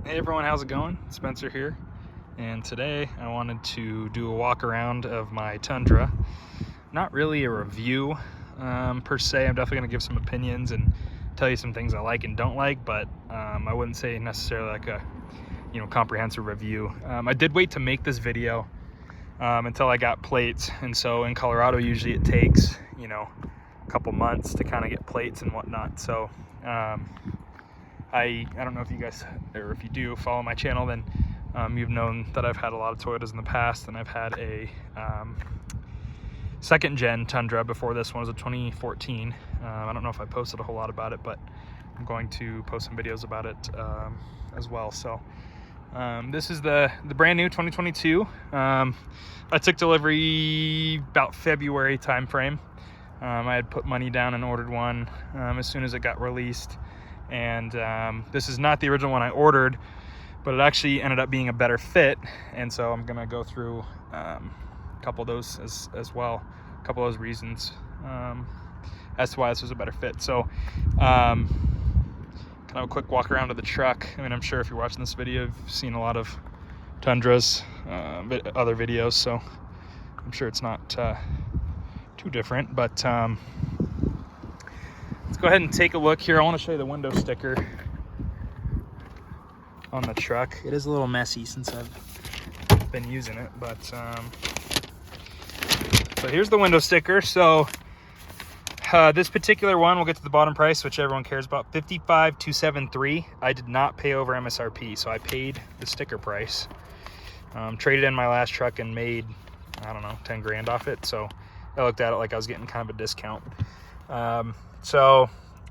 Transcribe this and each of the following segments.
Hey everyone, how's it going? Spencer here, and today I wanted to do a walk around of my Tundra. Not really a review per se. I'm definitely going to give some opinions and tell you some things I like and don't like, but I wouldn't say necessarily like a comprehensive review. I did wait to make this video until I got plates, and so in Colorado usually it takes a couple months to kind of get plates and whatnot. So I don't know if you guys, or if you do follow my channel, then you've known that I've had a lot of Toyotas in the past, and I've had a second gen Tundra before this one. Was a 2014. I don't know if I posted a whole lot about it, but I'm going to post some videos about it as well. So this is the brand new 2022. I took delivery about February time frame. I had put money down and ordered one as soon as it got released. And this is not the original one I ordered, but it actually ended up being a better fit, and so I'm gonna go through a couple of those as well, a couple of those reasons as to why this was a better fit. So kind of a quick walk around of the truck. I mean, I'm sure if you're watching this video, you've seen a lot of Tundras, other videos, so I'm sure it's not too different, but let's go ahead and take a look here. I want to show you the window sticker on the truck. It is a little messy since I've been using it, but here's the window sticker. So this particular one, we'll get to the bottom price, which everyone cares about, $55,273. I did not pay over MSRP, so I paid the sticker price. Traded in my last truck and made, I don't know, 10 grand off it. So I looked at it like I was getting kind of a discount. So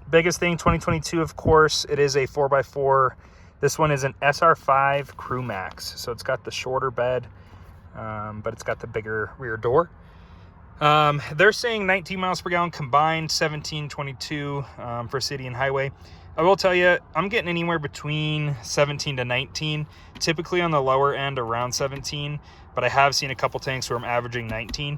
biggest thing, 2022, of course, it is a 4x4. This one is an SR5 Crew Max. So it's got the shorter bed, but it's got the bigger rear door. They're saying 19 miles per gallon combined, 17, 22 for city and highway. I will tell you, I'm getting anywhere between 17 to 19, typically on the lower end around 17, but I have seen a couple tanks where I'm averaging 19.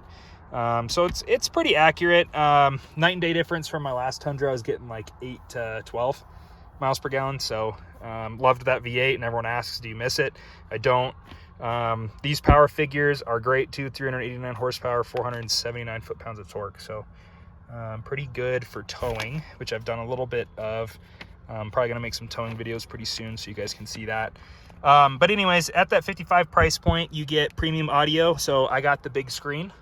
So it's pretty accurate. Night and day difference from my last Tundra. I was getting like 8 to 12 miles per gallon. So loved that V8, and everyone asks, do you miss it? I don't. These power figures are great too. 389 horsepower, 479 foot-pounds of torque. So pretty good for towing, which I've done a little bit of. Probably gonna make some towing videos pretty soon so you guys can see that. But anyways, at that 55 price point, you get premium audio. So I got the big screen.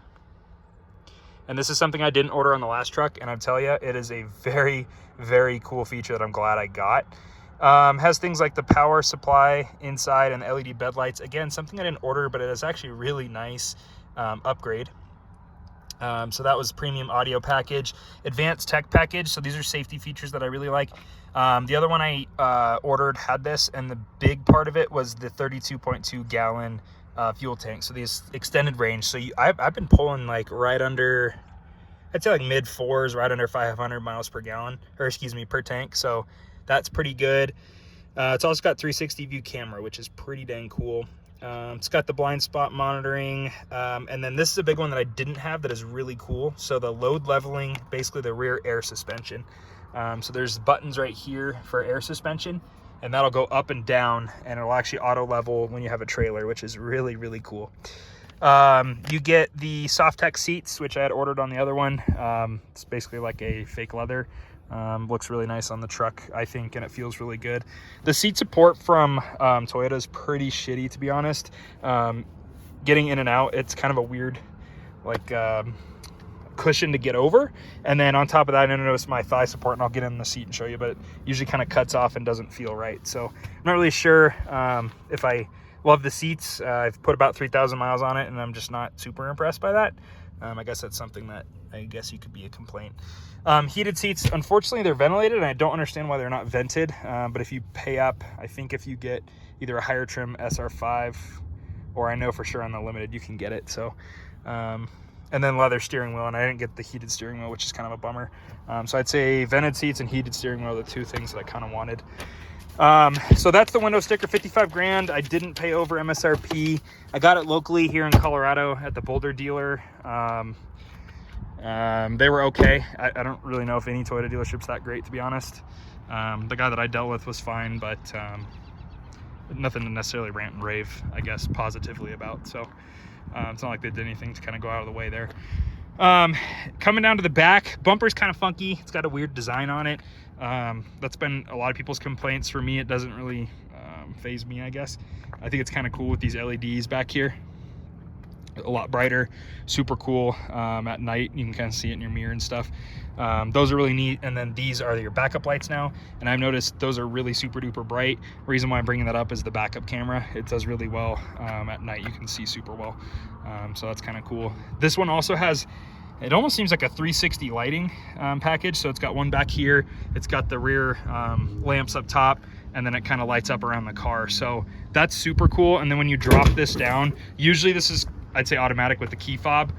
And this is something I didn't order on the last truck, and I'll tell you, it is a very, very cool feature that I'm glad I got. Has things like the power supply inside and the LED bed lights. Again, something I didn't order, but it is actually a really nice upgrade. So that was premium audio package. Advanced tech package, so these are safety features that I really like. The other one I ordered had this, and the big part of it was the 32.2 gallon fuel tank. So these extended range. So I've been pulling like right under, I'd say like mid fours, right under 500 miles per gallon, or excuse me, per tank. So that's pretty good. It's also got 360 view camera, which is pretty dang cool. It's got the blind spot monitoring. And then this is a big one that I didn't have that is really cool. So the load leveling, basically the rear air suspension. So there's buttons right here for air suspension, and that'll go up and down, and it'll actually auto level when you have a trailer, which is really, really cool. You get the Soft-Tech seats, which I had ordered on the other one. It's basically like a fake leather. Looks really nice on the truck, I think, and it feels really good. The seat support from Toyota is pretty shitty, to be honest. Getting in and out, it's kind of a weird, like, cushion to get over, and then on top of that, I noticed my thigh support, and I'll get in the seat and show you, but it usually kind of cuts off and doesn't feel right. So I'm not really sure if I love the seats. I've put about 3,000 miles on it, and I'm just not super impressed by that. I guess that's something that I guess you could be a complaint. Heated seats, unfortunately they're ventilated, and I don't understand why they're not vented, but if you pay up, I think if you get either a higher trim SR5, or I know for sure on the Limited you can get it. So and then leather steering wheel, and I didn't get the heated steering wheel, which is kind of a bummer. So I'd say vented seats and heated steering wheel are the two things that I kind of wanted. So that's the window sticker, 55 grand. I didn't pay over MSRP. I got it locally here in Colorado at the Boulder dealer. They were okay. I don't really know if any Toyota dealership's that great, to be honest. The guy that I dealt with was fine, but nothing to necessarily rant and rave, I guess, positively about. So it's not like they did anything to kind of go out of the way there. Coming down to the back, bumper's kind of funky. It's got a weird design on it. That's been a lot of people's complaints. For me, it doesn't really phase me, I guess. I think it's kind of cool with these LEDs back here. A lot brighter, super cool. At night you can kind of see it in your mirror and stuff. Those are really neat. And then these are your backup lights now, and I've noticed those are really super duper bright. Reason why I'm bringing that up is the backup camera. It does really well at night. You can see super well, so that's kind of cool. This one also has, it almost seems like a 360 lighting package. So it's got one back here, it's got the rear lamps up top, and then it kind of lights up around the car. So that's super cool. And then when you drop this down, usually this is, I'd say, automatic with the key fob.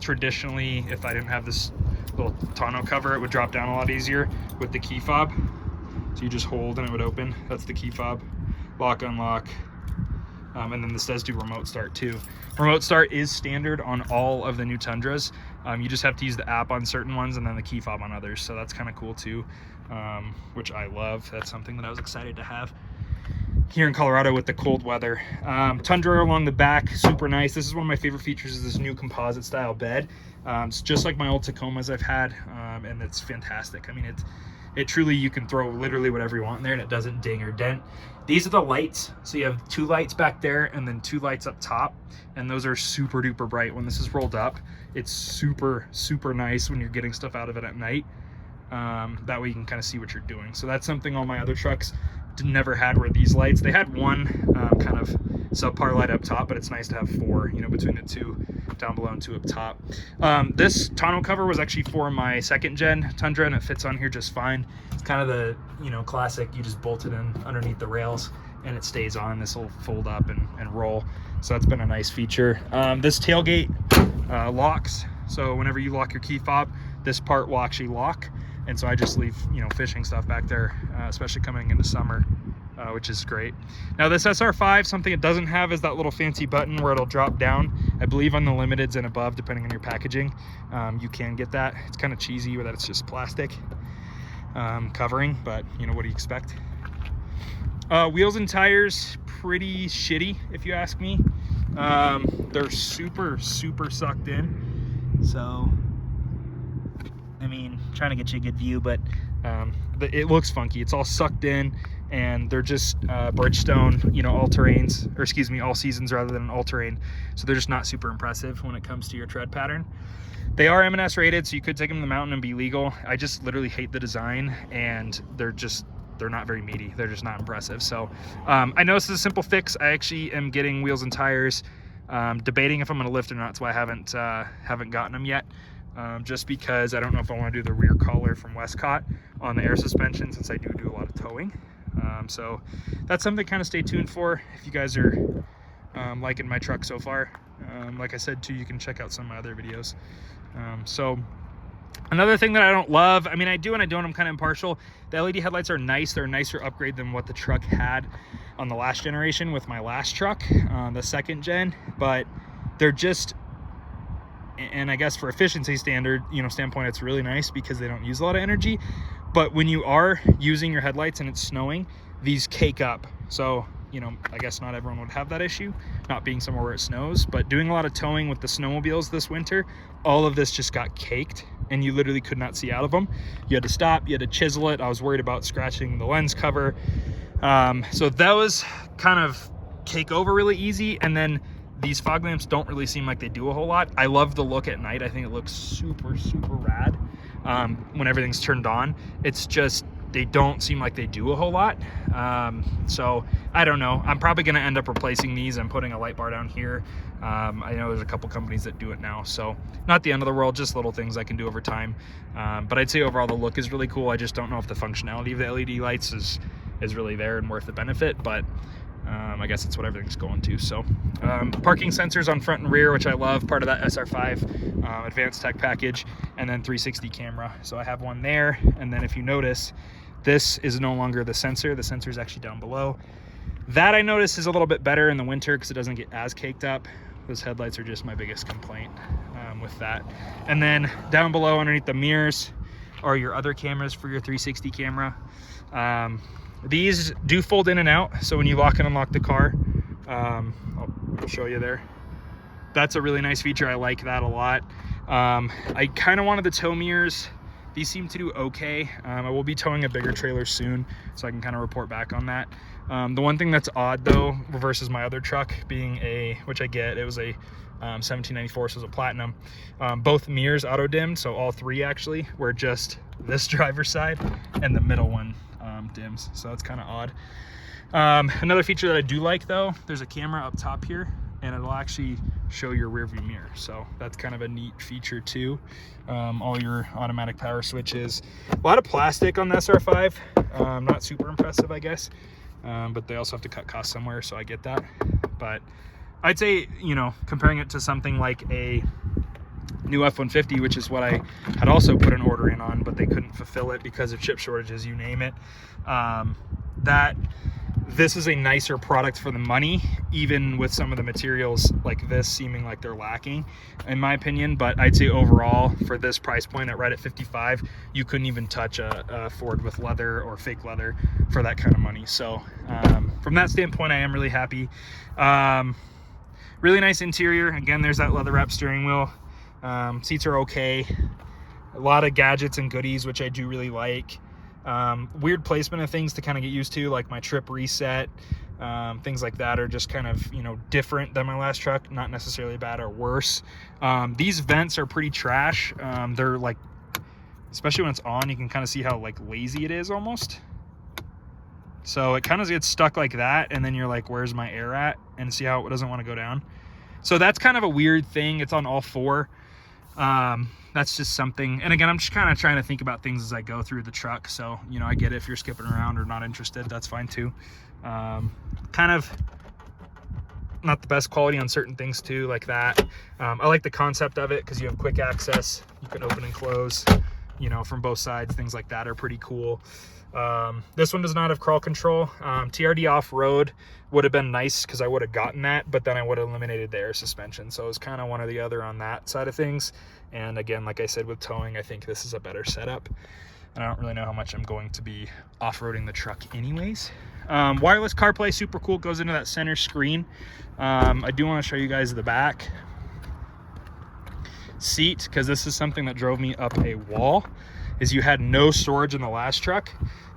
Traditionally, if I didn't have this little tonneau cover, it would drop down a lot easier with the key fob. So you just hold and it would open. That's the key fob. Lock, unlock. And then this does do remote start too. Remote start is standard on all of the new Tundras. You just have to use the app on certain ones and then the key fob on others. So that's kind of cool too, which I love. That's something that I was excited to have here in Colorado with the cold weather. Tundra along the back, super nice. This is one of my favorite features, is this new composite style bed. It's just like my old Tacomas I've had, and it's fantastic. I mean, it truly, you can throw literally whatever you want in there and it doesn't ding or dent. These are the lights. So you have 2 lights back there and then 2 lights up top, and those are super duper bright. When this is rolled up, it's super, super nice when you're getting stuff out of it at night. That way you can kind of see what you're doing. So that's something all my other trucks never had, were these lights. They had one kind of subpar light up top, but it's nice to have 4, you know, between the 2 down below and 2 up top. This tonneau cover was actually for my 2nd gen Tundra, and it fits on here just fine. It's kind of the, you know, classic, you just bolt it in underneath the rails and it stays on. This will fold up and roll. So that's been a nice feature. This tailgate locks. So whenever you lock your key fob, this part will actually lock. And so I just leave, you know, fishing stuff back there, especially coming into summer, which is great. Now this SR5, something it doesn't have is that little fancy button where it'll drop down. I believe on the limiteds and above, depending on your packaging, you can get that. It's kind of cheesy that it's just plastic covering, but you know, what do you expect? Wheels and tires, pretty shitty if you ask me. They're super, super sucked in. So I mean, trying to get you a good view, but it looks funky. It's all sucked in, and they're just Bridgestone, you know, all terrains, or excuse me, all seasons rather than an all terrain. So they're just not super impressive when it comes to your tread pattern. They are M&S rated, so you could take them to the mountain and be legal. I just literally hate the design, and they're not very meaty. They're just not impressive. So I know this is a simple fix. I actually am getting wheels and tires, debating if I'm going to lift or not. That's why I haven't gotten them yet. Just because I don't know if I want to do the rear collar from Westcott on the air suspension, since I do a lot of towing. So that's something to kind of stay tuned for. If you guys are liking my truck so far, like I said too, you can check out some of my other videos. So another thing that I don't love, I mean, I do and I don't, I'm kind of impartial. The LED headlights are nice. They're a nicer upgrade than what the truck had on the last generation with my last truck, the 2nd gen, but they're just, and I guess for efficiency standpoint, it's really nice because they don't use a lot of energy. But when you are using your headlights and it's snowing, these cake up. So, you know, I guess not everyone would have that issue, not being somewhere where it snows, but doing a lot of towing with the snowmobiles this winter, all of this just got caked and you literally could not see out of them. You had to stop, you had to chisel it. I was worried about scratching the lens cover. So that was kind of cake over really easy. And then these fog lamps don't really seem like they do a whole lot. I love the look at night. I think it looks super, super rad when everything's turned on. It's just, they don't seem like they do a whole lot. So I don't know. I'm probably going to end up replacing these and putting a light bar down here. I know there's a couple companies that do it now, so not the end of the world, just little things I can do over time. But I'd say overall the look is really cool. I just don't know if the functionality of the LED lights is really there and worth the benefit, but I guess it's what everything's going to. So parking sensors on front and rear, which I love, part of that SR5 advanced tech package, and then 360 camera. So I have one there, and then if you notice, this is no longer the sensor is actually down below. That I notice is a little bit better in the winter because it doesn't get as caked up. Those headlights are just my biggest complaint with that. And then down below underneath the mirrors are your other cameras for your 360 camera. These do fold in and out, so when you lock and unlock the car, I'll show you there. That's a really nice feature. I like that a lot. I kind of wanted the tow mirrors. These seem to do okay. I will be towing a bigger trailer soon, so I can kind of report back on that. The one thing that's odd though, versus my other truck being which I get, it was a 1794, so it was a platinum. Both mirrors auto dimmed, so all three actually, were just this driver's side and the middle one dims, so that's kind of odd. Another feature that I do like though, there's a camera up top here, and it'll actually show your rear view mirror, so that's kind of a neat feature too. All your automatic power switches, a lot of plastic on the SR5, not super impressive I guess, but they also have to cut costs somewhere, so I get that. But I'd say, you know, comparing it to something like a new F-150, which is what I had also put an order in on, but they couldn't fulfill it because of chip shortages, you name it, that this is a nicer product for the money, even with some of the materials like this seeming like they're lacking, in my opinion. But I'd say overall, for this price point at right at 55, you couldn't even touch a Ford with leather or fake leather for that kind of money. So from that standpoint, I am really happy. Really nice interior. Again, there's that leather wrap steering wheel. Seats are okay. A lot of gadgets and goodies, which I do really like. Weird placement of things to kind of get used to, like my trip reset, things like that are just kind of, you know, different than my last truck, not necessarily bad or worse. These vents are pretty trash. They're like, especially when it's on, you can kind of see how like lazy it is almost. So it kind of gets stuck like that, and then you're like, where's my air at? And see how it doesn't want to go down. So that's kind of a weird thing. It's on all four. That's just something, and again, I'm just kind of trying to think about things as I go through the truck. So, you know, I get it if you're skipping around or not interested, that's fine too. Kind of not the best quality on certain things too, like that. I like the concept of it because you have quick access. You can open and close, you know, from both sides. Things like that are pretty cool. This one does not have crawl control. TRD off-road would have been nice because I would have gotten that, but then I would have eliminated the air suspension. So it was kind of one or the other on that side of things. And again, like I said, with towing, I think this is a better setup. And I don't really know how much I'm going to be off-roading the truck anyways. Wireless CarPlay, super cool. It goes into that center screen. I do want to show you guys the back seat, because this is something that drove me up a wall, is you had no storage in the last truck.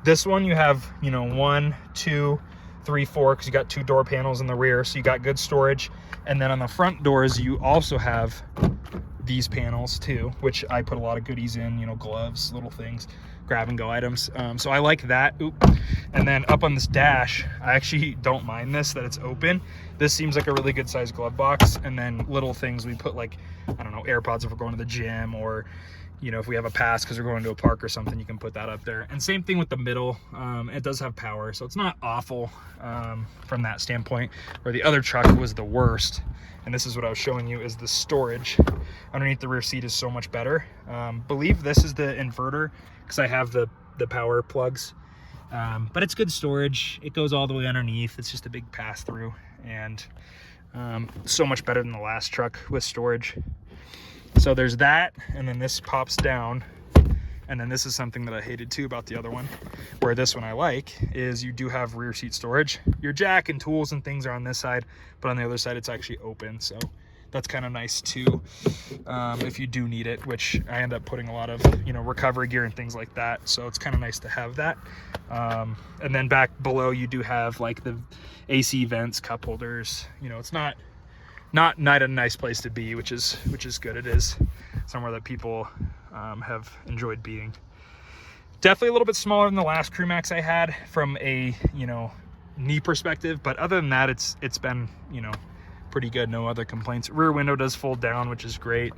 This one you have, you know, 1, 2, 3, 4, because you got 2 door panels in the rear, so you got good storage. And then on the front doors, you also have these panels too, which I put a lot of goodies in, you know, gloves, little things, grab and go items. So I like that. And then up on this dash, I actually don't mind this, that it's open. This seems like a really good sized glove box. And then little things we put, like, I don't know, AirPods if we're going to the gym, or, you know, if we have a pass because we're going to a park or something, you can put that up there. And same thing with the middle. It does have power, so it's not awful from that standpoint, where the other truck was the worst. And this is what I was showing you, is the storage underneath the rear seat is so much better. Believe this is the inverter, because I have the power plugs. But it's good storage. It goes all the way underneath. It's just a big pass through, and so much better than the last truck with storage. So there's that, and then this pops down. And then this is something that I hated too about the other one, where this one I like, is you do have rear seat storage. Your jack and tools and things are on this side, but on the other side it's actually open. So that's kind of nice too, if you do need it, which I end up putting a lot of, you know, recovery gear and things like that. So it's kind of nice to have that. And then back below you do have like the AC vents, cup holders. You know, it's not a nice place to be, which is good. It is somewhere that people have enjoyed being. Definitely a little bit smaller than the last Crew Max I had from a, you know, knee perspective, but other than that, it's been, you know, pretty good. No other complaints. Rear window does fold down, which is great.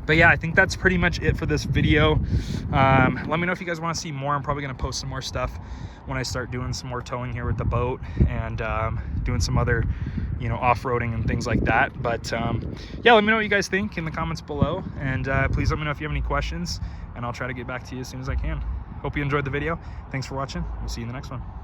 But yeah, I think that's pretty much it for this video. Let me know if you guys want to see more. I'm probably going to post some more stuff when I start doing some more towing here with the boat, and doing some other, you know, off-roading and things like that. But yeah, let me know what you guys think in the comments below, and please let me know if you have any questions, and I'll try to get back to you as soon as I can. Hope you enjoyed the video. Thanks for watching. We'll see you in the next one.